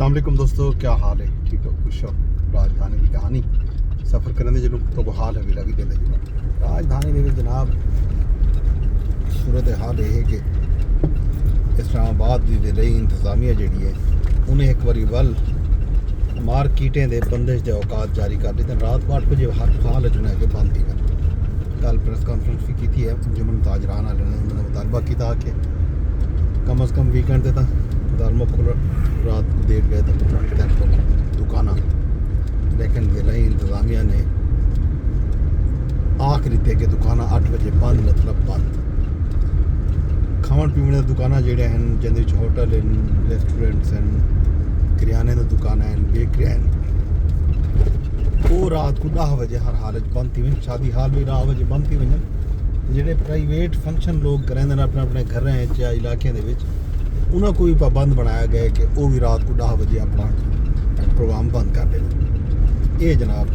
अस्सलाम वालेकुम दोस्तों, क्या हाल है? ठीक हो, खुश हो? राजधानी की कहानी सफ़र करने जो तो को हाल है भी लगी देने जो राजधानी में जनाब सूरत हाल है कि इस्लामाबाद की रही इंतजामिया जी है उन्हें एक बारी वल मार्कीटें के बंदिश के औकात जारी कर दी। रात 8 बजे हर हाल जो है कि बंद थी। कल प्रेस कॉन्फ्रेंस भी की है अंजुमन ताजरान वाले ने उन्होंने मुतालबा किया कि कम अज़ कम वीकेंड से दारमा खुल रात को देर गए तो दुकान, लेकिन वेलाई इंतजामिया ने आखिरी थे कि दुकान 8 बजे बंद, मतलब बंद। खावन पीने की दुकान जोड़े हैं जिन्हें होटल रेस्टोरेंट्स हैं, किराने की दुकान हैं, बेकरियाँ हैं, वो रात को 10 बजे हर हाल बंद थी वन। शादी हाल भी 10 बजे बंद थी वन। जोड़े प्राइवेट फंक्शन लोग करेंगे अपने अपने घरें या इलाके उन्होंने कोई पाबंद बनाया गया कि वो भी रात को 10 बजे अपना प्रोग्राम बंद कर दें। ये जनाब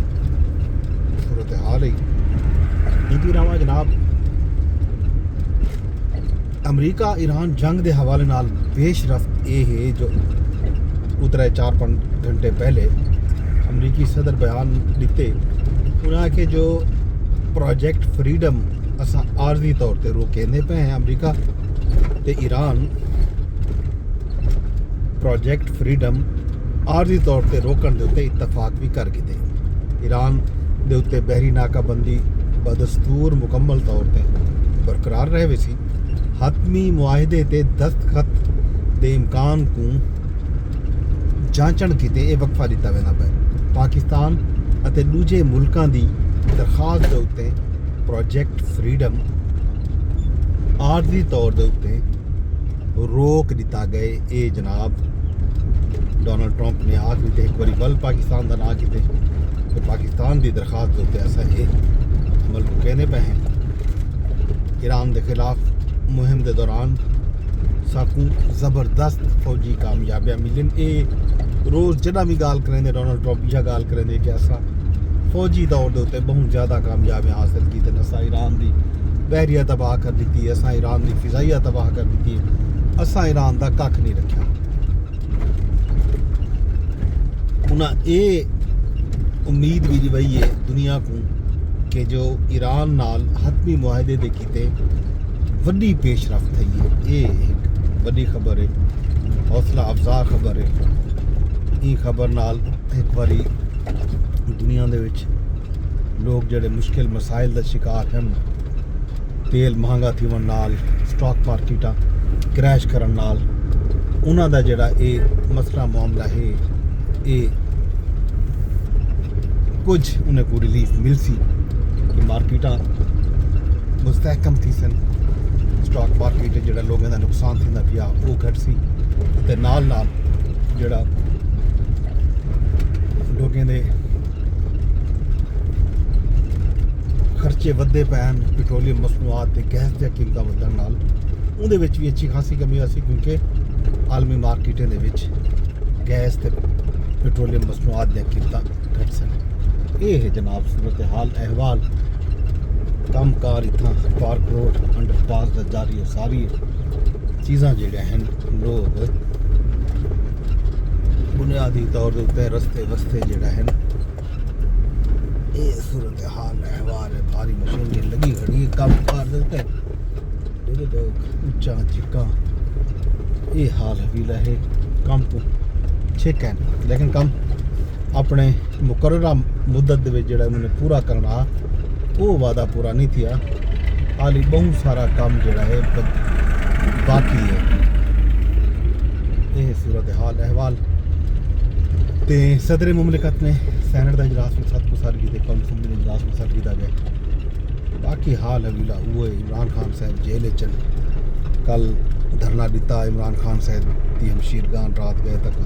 सूरत हाल ही नीति रावा जनाब अमरीका ईरान जंग के हवाले नाल पेशरफ्त ये है जो उतरे 4-5 घंटे पहले अमरीकी सदर बयान दिते। उन्हें आखे जो प्रोजेक्ट फ्रीडम असा आर्जी तौर पर रोकेंदे पे हैं अमरीका ते ईरान प्रोजेक्ट फ्रीडम आर्जी तौर पर रोकने के उत्ते इतफाक भी कर गए। ईरान के उत्ते बहरी नाकाबंदी बदस्तूर मुकम्मल तौर पर बरकरार रहे वे सी। हतमी मुआहदे ते दस्तखत के इम्कान को जांचण किते ये वक्फा दिता वेंदा पे। पाकिस्तान अते दूजे मुल्कां दी दरखास्त के उत्ते प्रोजेक्ट फ्रीडम आर्जी तौर के उत्ते रोक दिता गए। ये जनाब डोनाल्ड ट्रंप ने आखिरी थे एक बार वल पाकिस्तान का ना किते तो पाकिस्तान की दरखास्त के उत्ते ऐसा ये अमल रुकेने पे हैं। ईरान के खिलाफ मुहिम के दौरान साकू ज़बरदस्त फौजी कामयाबियाँ मिलन। ये रोज़ जदा भी गाल करेंगे डोनाल्ड ट्रंप यह गाल करेंगे कि असा फौजी तौर के उत्ते बहुत ज़्यादा कामयाबियाँ हासिल की। असा ईरान की बहरिया तबाह कर दी, असा ईरान की फिजाइया तबाह कर दी, असा ईरान का कख नहीं रखा। उन्हें ये उम्मीद भी दिवाई है दुनिया को कि जो ईरान नाल हतमी मुआहदे दे कीते वड्डी पेशरफ्त थी है। ये एक बड़ी खबर है, हौसला अफजा खबर है। ये खबर नाल एक बारी दुनिया दे विच लोग जड़े मुश्किल मसाइल का शिकार हैं, तेल महंगा थी वन नाल, स्टॉक मार्केटा क्रैश करन नाल उन्हां दा जड़ा ये मसला मामला है ये कुछ उन्हें को रिलीफ मिल सी कि मार्केटा मुस्तहकम थी सन, स्टॉक मार्केट जड़ा लोगों का नुकसान थी पिया वो घट सी ते नाल नाल जड़ा लोगों के खर्चे वधे पैन पेट्रोलियम मसनूआत ते गैस दी कीमतां वधण नाल उहदे विच भी अच्छी खासी कमी आ सी क्योंकि आलमी मार्केटें दे विच गैस ते पेट्रोलियम मसनूआत दी कीमतां घट सन। ये है जनाब सूरत हाल अहवाल। कम कार इतना पार्क रोड अंडरपास का जारी है, सारी चीज़ां जेह्ड़े हैं लोग बुनियादी तौर के उत्ते रस्ते वस्ते जेह्ड़ा है ये सूरत हाल अहवाल है। भारी मशीनरी लगी खड़ी है कम कार देते लोग उच्चा चिक्का ये हाल हवीला है। कम तो ठीक है लेकिन कम अपने मुकर्ररा मुद्दत दे विच जेह्ड़ा उन्होंने पूरा करना वो वादा पूरा नहीं थिया। हाली बहुत सारा काम जोड़ा है बाकी है। यह सूरत हाल अहवाल ते सदर मुमलिकत ने सैनट का इजलास में 7 को सर की कौमी असम्बली ने इजलास में सर किया गया। बाकी हाल हवीला वो इमरान खान साहब जेल चल कल धरना दिता। इमरान खान साहब की हमशीरगान रात गए तक